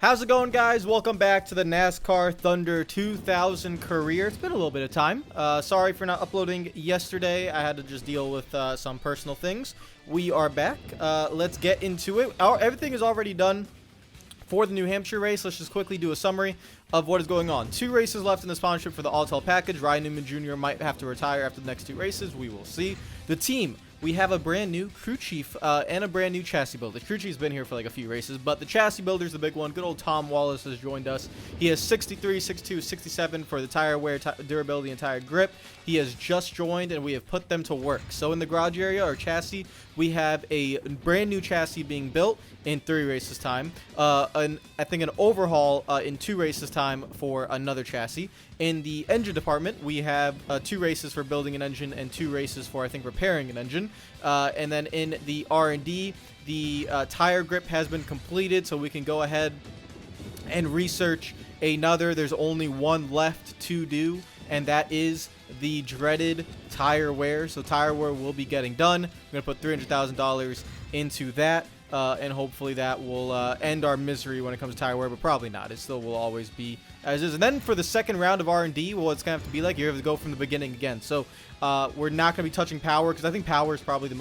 How's it going, guys? Welcome back to the NASCAR Thunder 2000 career. It's been a little bit of time. Sorry for not uploading yesterday. I had to just deal with some personal things. We are back. Let's get into it. Everything is already done for the New Hampshire race. Let's just quickly do a summary of what is going on. 2 races left in the sponsorship for the All-Tell package. Ryan Newman Jr. might have to retire after the next 2 races. We will see. The team. We have a brand new crew chief and a brand new chassis builder. The crew chief's been here for like a few races, but the chassis builder's the big one. Good old Tom Wallace has joined us. He has 63, 62, 67 for the tire wear, durability, and tire grip. He has just joined, and we have put them to work. So in the garage area, our chassis, we have a brand new chassis being built in 3 races time. I think an overhaul in 2 races time for another chassis. In the engine department, we have 2 races for building an engine and 2 races for, I think, repairing an engine. And then in the R&D, the tire grip has been completed, so we can go ahead and research another. There's only one left to do, and that is the dreaded tire wear. So tire wear will be getting done. I'm going to put $300,000 into that. And hopefully that will end our misery when it comes to tire wear, but probably not. It still will always be as is. And then for the second round of R&D, well, it's going to have to be like you have to go from the beginning again. So we're not going to be touching power because I think power is probably the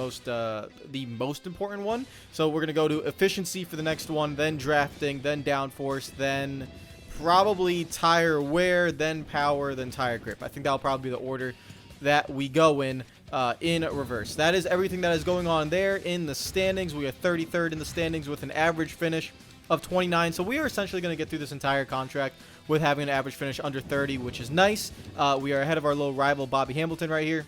most important one. So we're going to go to efficiency for the next one, then drafting, then downforce, then probably tire wear, then power, then tire grip. I think that'll probably be the order that we go in reverse. That is everything that is going on there in the standings. We are 33rd in the standings with an average finish of 29. So we are essentially going to get through this entire contract with having an average finish under 30, which is nice. We are ahead of our little rival Bobby Hamilton right here,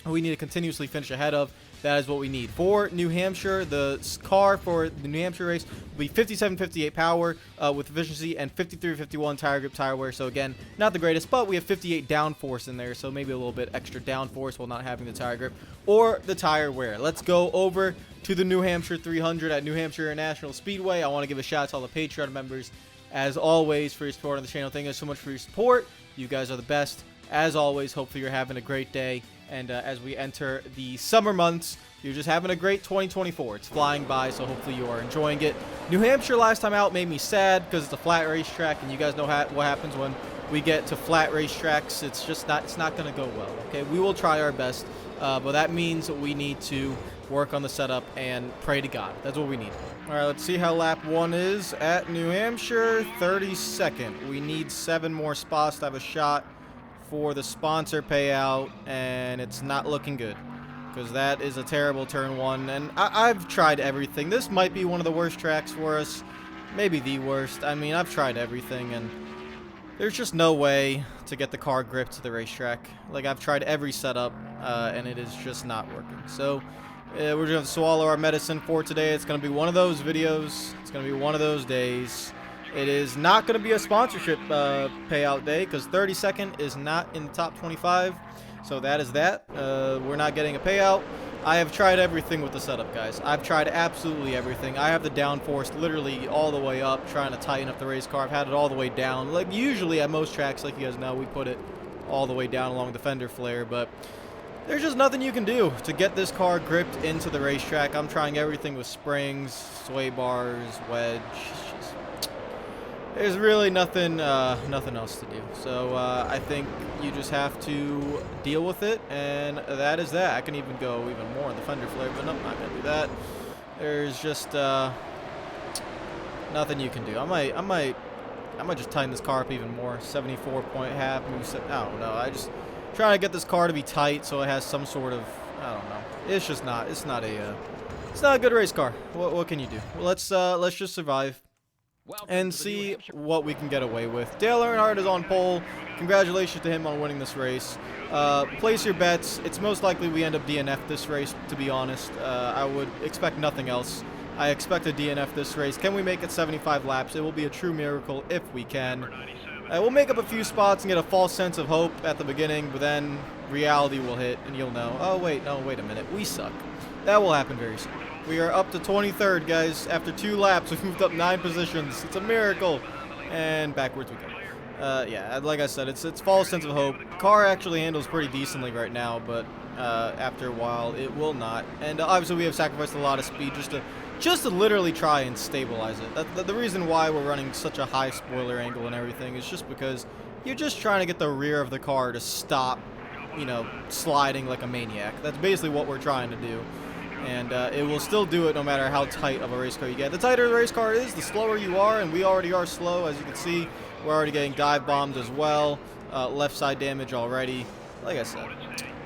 who we need to continuously finish ahead of. That is what we need. For New Hampshire, the car for the New Hampshire race will be 57.58 power with efficiency and 53.51 tire grip, tire wear. So again, not the greatest, but we have 58 downforce in there, so maybe a little bit extra downforce while not having the tire grip or the tire wear. Let's go over to the New Hampshire 300 at New Hampshire International Speedway. I want to give a shout out to all the Patreon members, as always, for your support on the channel. Thank you so much for your support. You guys are the best. As always, hopefully you're having a great day. And as we enter the summer months, you're just having a great 2024. It's flying by, so hopefully you are enjoying it. New Hampshire last time out made me sad because it's a flat racetrack, and you guys know what happens when we get to flat racetracks. It's just it's not going to go well. Okay, we will try our best, but that means we need to work on the setup and pray to God. That's what we need. All right, let's see how lap 1 is at New Hampshire. 32nd. We need 7 more spots to have a shot for the sponsor payout, and it's not looking good because that is a terrible turn 1, and I've tried everything. This might be one of the worst tracks for us, maybe the worst. I mean, I've tried everything, and there's just no way to get the car gripped to the racetrack. Like, I've tried every setup, and it is just not working. So we're going to swallow our medicine for today. It's going to be one of those videos. It's going to be one of those days. It is not going to be a sponsorship payout day because 32nd is not in the top 25. So that is that. We're not getting a payout. I have tried everything with the setup, guys. I've tried absolutely everything. I have the downforce literally all the way up, trying to tighten up the race car. I've had it all the way down. Like usually at most tracks, like you guys know, we put it all the way down along the fender flare. But there's just nothing you can do to get this car gripped into the racetrack. I'm trying everything with springs, sway bars, wedge. There's really nothing else to do. So I think you just have to deal with it, and that is that. I can even go even more on the fender flare, but no, I'm not gonna do that. There's just nothing you can do. I might just tighten this car up even more. 74 point half. Maybe I don't know. I just trying to get this car to be tight so it has some sort of, I don't know. It's just not. It's not a good race car. What can you do? Well, let's just survive and see what we can get away with. Dale Earnhardt is on pole. Congratulations to him on winning this race. Place your bets. It's most likely we end up DNF this race, to be honest. I would expect nothing else. I expect a DNF this race. Can we make it 75 laps? It will be a true miracle if we can. We'll make up a few spots and get a false sense of hope at the beginning, but then reality will hit and you'll know, oh wait, no, wait a minute, we suck. That will happen very soon. We are up to 23rd, guys. After 2 laps, we've moved up 9 positions. It's a miracle. And backwards we go. Yeah, like I said, it's false sense of hope. Car actually handles pretty decently right now, but after a while, it will not. And obviously, we have sacrificed a lot of speed just to just to literally try and stabilize it. The reason why we're running such a high spoiler angle and everything is just because you're just trying to get the rear of the car to stop, you know, sliding like a maniac. That's basically what we're trying to do. And it will still do it no matter how tight of a race car you get. The tighter the race car is, the slower you are, and we already are slow. As you can see, we're already getting dive bombed as well. Left side damage already. Like I said,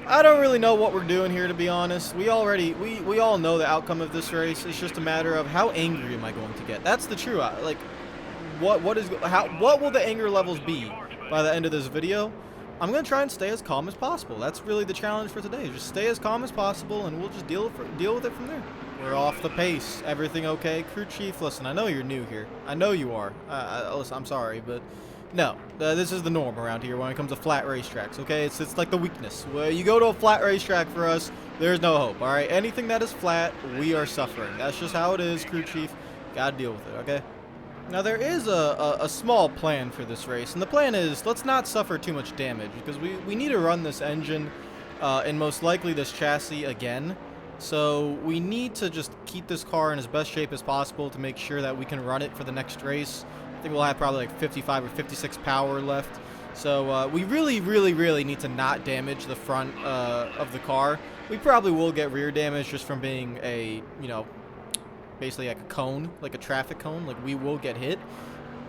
I don't really know what we're doing here, to be honest. We all know the outcome of this race. It's just a matter of how angry am I going to get. That's the true, like, what will the anger levels be by the end of this video? I'm going to try and stay as calm as possible. That's really the challenge for today. Just stay as calm as possible, and we'll just deal with it from there. We're off the pace. Everything okay? Crew chief, listen, I know you're new here. I know you are. Listen, I'm sorry, but no. This is the norm around here when it comes to flat racetracks, okay? It's like the weakness. Where you go to a flat racetrack for us, there's no hope, all right? Anything that is flat, we are suffering. That's just how it is, crew chief. Gotta deal with it, okay? Now, there is a small plan for this race, and the plan is let's not suffer too much damage because we need to run this engine and most likely this chassis again. So we need to just keep this car in as best shape as possible to make sure that we can run it for the next race. I think we'll have probably like 55 or 56 power left. So we really need to not damage the front of the car. We probably will get rear damage just from being a, you know, basically like a cone, like a traffic cone. Like, we will get hit.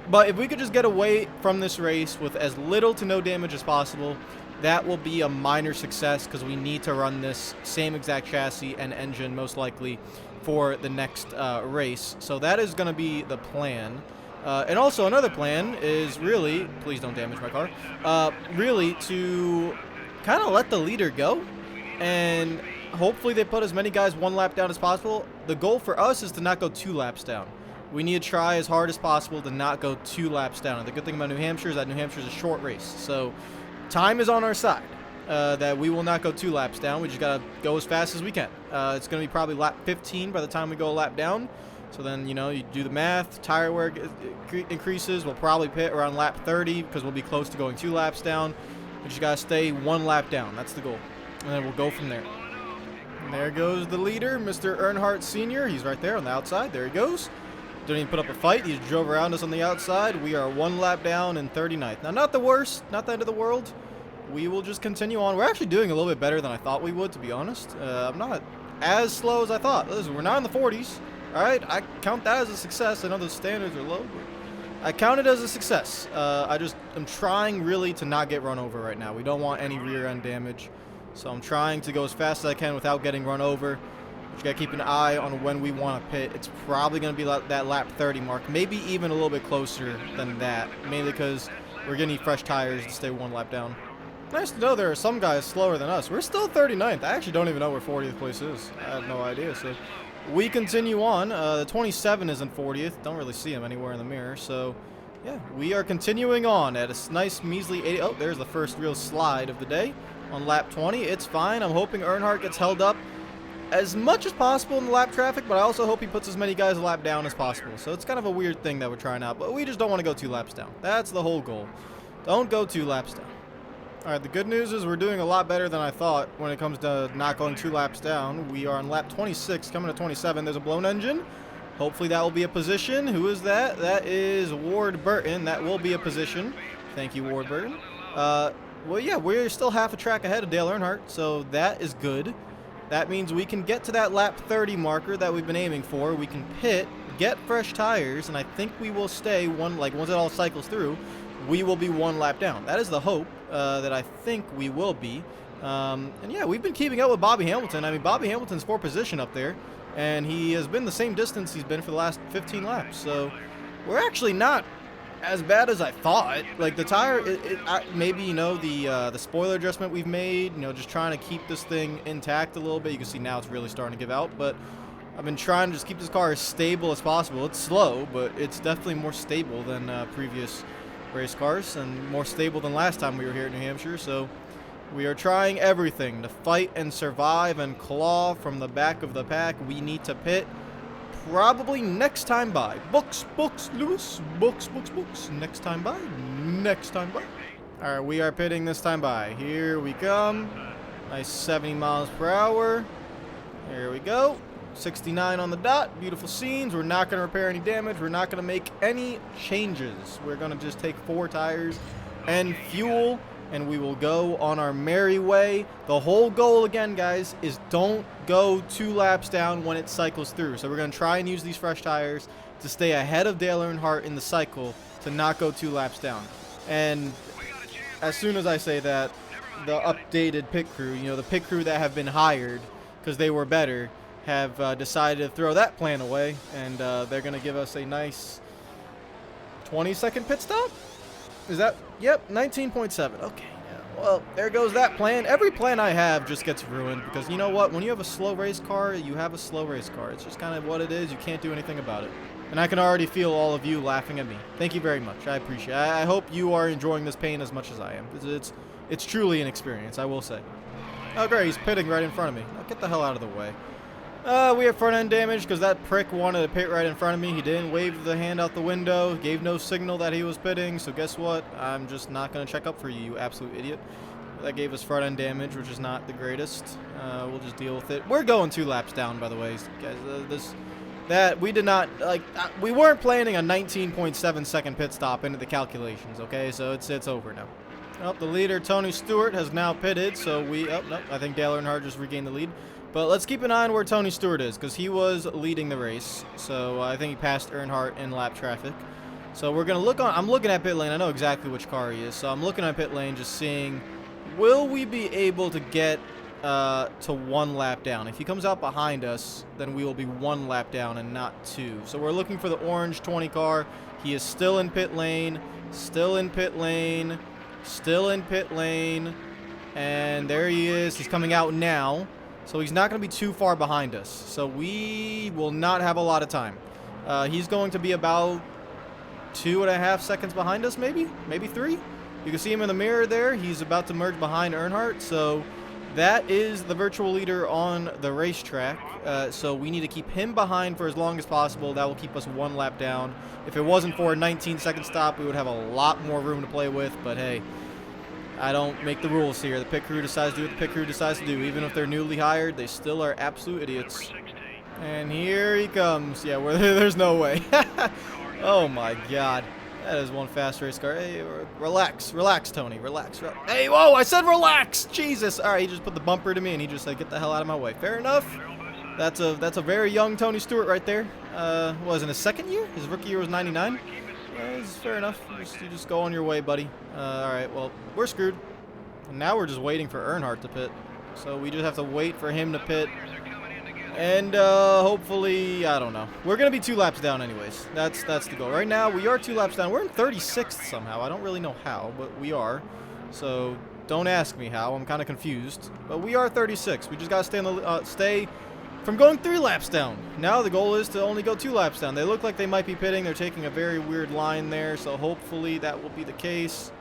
But if we could just get away from this race with as little to no damage as possible, that will be a minor success because we need to run this same exact chassis and engine most likely for the next race. So that is going to be the plan. And also another plan is really, please don't damage my car, really to kind of let the leader go and hopefully they put as many guys one lap down as possible. The goal for us is to not go 2 laps down. We need to try as hard as possible to not go 2 laps down. And the good thing about New Hampshire is that New Hampshire is a short race. So time is on our side, that we will not go 2 laps down. We just got to go as fast as we can. It's going to be probably lap 15 by the time we go a lap down. So then, you know, you do the math. Tire wear increases. We'll probably pit around lap 30 because we'll be close to going 2 laps down. We just got to stay 1 lap down. That's the goal. And then we'll go from there. And there goes the leader, Mr. Earnhardt Sr. He's right there on the outside. There he goes. Didn't even put up a fight. He just drove around us on the outside. We are 1 lap down in 39th. Now, not the worst. Not the end of the world. We will just continue on. We're actually doing a little bit better than I thought we would, to be honest. I'm not as slow as I thought. Listen, we're not in the 40s. All right? I count that as a success. I know the standards are low, but I count it as a success. I'm trying really to not get run over right now. We don't want any rear end damage. So I'm trying to go as fast as I can without getting run over. You gotta keep an eye on when we want to pit. It's probably gonna be that lap 30 mark, maybe even a little bit closer than that, mainly because we're gonna need fresh tires to stay 1 lap down. Nice to know there are some guys slower than us. We're still 39th. I actually don't even know where 40th place is. I have no idea. So we continue on. The 27 is in 40th. Don't really see him anywhere in the mirror. So yeah, we are continuing on at a nice measly 80. Oh, there's the first real slide of the day on lap 20. It's fine. I'm hoping Earnhardt gets held up as much as possible in the lap traffic, but I also hope he puts as many guys a lap down as possible. So it's kind of a weird thing that we're trying out, but we just don't want to go 2 laps down. That's the whole goal. Don't go 2 laps down. All right, the good news is we're doing a lot better than I thought when it comes to not going 2 laps down. We are on lap 26, coming to 27. There's a blown engine. Hopefully that will be a position. Who is that? That is Ward Burton. That will be a position. Thank you, Ward Burton. Well, yeah, we're still half a track ahead of Dale Earnhardt, so that is good. That means we can get to that lap 30 marker that we've been aiming for. We can pit, get fresh tires, and I think we will stay once it all cycles through, we will be 1 lap down. That is the hope that I think we will be. And yeah, we've been keeping up with Bobby Hamilton. I mean, Bobby Hamilton's 4th position up there, and he has been the same distance he's been for the last 15 laps. So we're actually not as bad as I thought. Like, the tire, maybe, you know, the spoiler adjustment we've made, you know, just trying to keep this thing intact a little bit. You can see now it's really starting to give out, but I've been trying to just keep this car as stable as possible. It's slow, but it's definitely more stable than previous race cars and more stable than last time we were here at New Hampshire. So we are trying everything to fight and survive and claw from the back of the pack. We need to pit probably next time by. Books, Lewis. Books. Next time by. All right, we are pitting this time by. Here we come. Nice 70 miles per hour. Here we go. 69 on the dot. Beautiful scenes. We're not going to repair any damage. We're not going to make any changes. We're going to just take 4 tires and fuel, and we will go on our merry way. The whole goal, again, guys, is don't go 2 laps down when it cycles through. So we're going to try and use these fresh tires to stay ahead of Dale Earnhardt in the cycle to not go 2 laps down. And as soon as I say that, the updated pit crew, you know, the pit crew that have been hired because they were better, have decided to throw that plan away, and they're going to give us a nice 20-second pit stop? Is that? Yep, 19.7. Okay, yeah. Well, there goes that plan. Every plan I have just gets ruined because, you know what? When you have a slow race car, you have a slow race car. It's just kind of what it is. You can't do anything about it. And I can already feel all of you laughing at me. Thank you very much. I appreciate it. I hope you are enjoying this pain as much as I am. It's truly an experience, I will say. Oh, great. He's pitting right in front of me. Now, get the hell out of the way. We have front end damage because that prick wanted to pit right in front of me. He didn't wave the hand out the window, gave no signal that he was pitting. So guess what? I'm just not going to check up for you, you absolute idiot. That gave us front end damage, which is not the greatest. We'll just deal with it. We're going 2 laps down, by the way, guys. We did not, like, we weren't planning a 19.7 second pit stop into the calculations, okay? So it's over now. Oh, the leader, Tony Stewart, has now pitted, so no, I think Dale Earnhardt just regained the lead. But let's keep an eye on where Tony Stewart is, because he was leading the race. So I think he passed Earnhardt in lap traffic. So we're going to look on, I'm looking at pit lane. I know exactly which car he is. So I'm looking at pit lane, just seeing, will we be able to get to 1 lap down? If he comes out behind us, then we will be 1 lap down and not 2. So we're looking for the orange 20 car. He is still in pit lane, still in pit lane, still in pit lane. And there he is. He's coming out now. So he's not going to be too far behind us. So we will not have a lot of time. He's going to be about 2.5 seconds behind us, maybe 3. You can see him in the mirror there. He's about to merge behind Earnhardt. So that is the virtual leader on the racetrack. So we need to keep him behind for as long as possible. That will keep us 1 lap down. If it wasn't for a 19-second stop, we would have a lot more room to play with. But hey, I don't make the rules here. The pit crew decides to do what the pit crew decides to do. Even if they're newly hired, they still are absolute idiots. And here he comes. Yeah, there's no way. Oh my god. That is one fast race car. Hey, relax, Tony. Relax. Hey, whoa, I said relax. Jesus. All right, he just put the bumper to me, and he just said, get the hell out of my way. Fair enough. That's a very young Tony Stewart right there. Was in his 2nd year? His rookie year was 99. It's fair enough. You just go on your way, buddy. All right, well, we're screwed. And now we're just waiting for Earnhardt to pit. So we just have to wait for him to pit. And hopefully, I don't know. We're going to be 2 laps down anyways. That's the goal. Right now, we are 2 laps down. We're in 36th somehow. I don't really know how, but we are. So don't ask me how. I'm kind of confused. But we are 36. We just got to stay from going 3 laps down. Now the goal is to only go 2 laps down. They look like they might be pitting. They're taking a very weird line there, so hopefully that will be the case.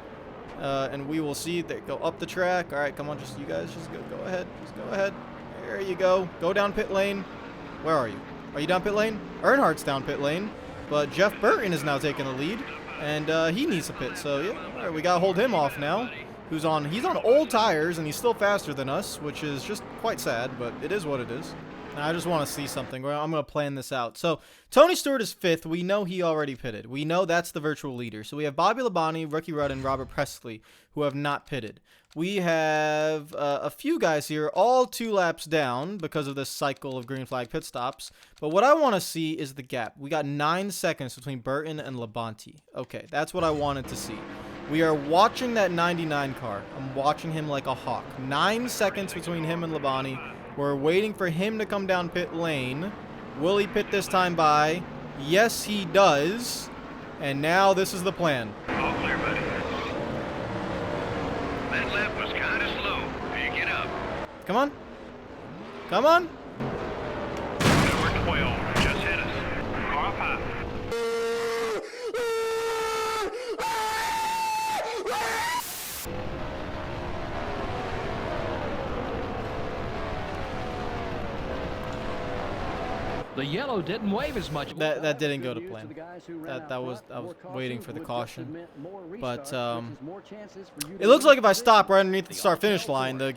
And we will see. They go up the track. All right, come on, you guys just go ahead. Just go ahead. There you go. Go down pit lane. Where are you? Are you down pit lane? Earnhardt's down pit lane, but Jeff Burton is now taking the lead, and he needs to pit. So yeah, all right, we gotta hold him off now. He's on old tires, and he's still faster than us, which is just quite sad, but it is what it is. I just want to see something. I'm going to plan this out. So, Tony Stewart is 5th. We know he already pitted. We know that's the virtual leader. So, we have Bobby Labonte, Ricky Rudd, and Robert Presley, who have not pitted. We have a few guys here, all 2 laps down because of this cycle of green flag pit stops. But what I want to see is the gap. We got 9 seconds between Burton and Labonte. Okay, that's what I wanted to see. We are watching that 99 car. I'm watching him like a hawk. 9 seconds between him and Labonte. We're waiting for him to come down pit lane. Will he pit this time by? Yes, he does. And now this is the plan. All clear, buddy. That lap was kind of slow. Pick it up. Come on. Come on. Number 12 just hit us. Car up high. The yellow didn't wave as much. That didn't go to plan. I was waiting for the caution. But it looks like if I stop right underneath the start finish line, the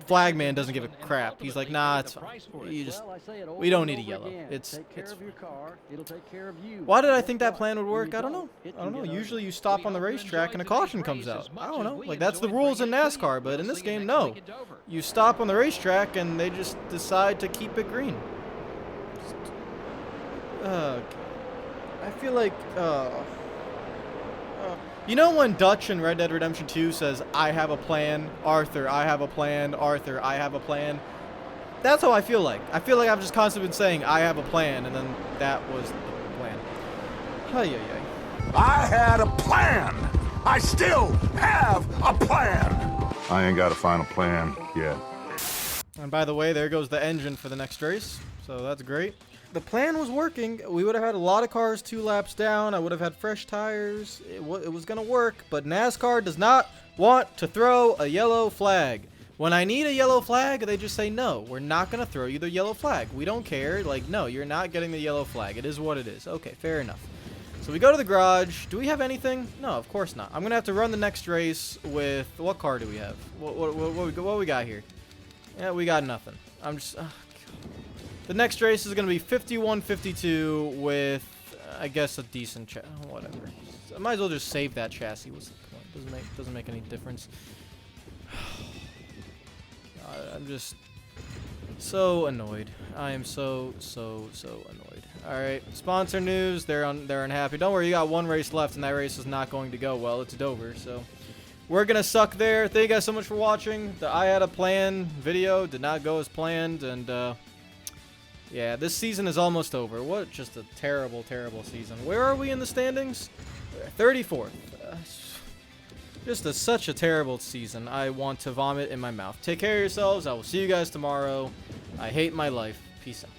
flag man doesn't give a crap. He's like, nah, it's fine. We don't need a yellow. It's Why did I think that plan would work? I don't know. Usually you stop on the racetrack and a caution comes out. I don't know. Like, that's the rules in NASCAR, but in this game, no. You stop on the racetrack and they just decide to keep it green. I feel like, you know when Dutch in Red Dead Redemption 2 says, I have a plan, Arthur, I have a plan, Arthur, I have a plan? That's how I feel like. I feel like I've just constantly been saying, I have a plan, and then that was the plan. I had a plan. I still have a plan. I ain't got a final plan yet. And by the way, there goes the engine for the next race, so that's great. The plan was working. We would have had a lot of cars 2 laps down. I would have had fresh tires. It was going to work, but NASCAR does not want to throw a yellow flag. When I need a yellow flag, they just say, no, we're not going to throw you the yellow flag. We don't care. Like, no, you're not getting the yellow flag. It is what it is. Okay, fair enough. So we go to the garage. Do we have anything? No, of course not. I'm going to have to run the next race with, what car do we have? What we got here? Yeah, we got nothing. I'm just... The next race is going to be 51-52 with, I guess, a decent whatever. I might as well just save that chassis. What's the point? Doesn't make any difference. I'm just so annoyed. I am so annoyed. All right, sponsor news. They're unhappy. Don't worry, you got 1 race left, and that race is not going to go well. It's Dover, so we're gonna suck there. Thank you guys so much for watching. The I Had a Plan video did not go as planned, and yeah, this season is almost over. What just a terrible season. Where are we in the standings? 34th. Just such a terrible season. I want to vomit in my mouth. Take care of yourselves. I will see you guys tomorrow. I hate my life. Peace out.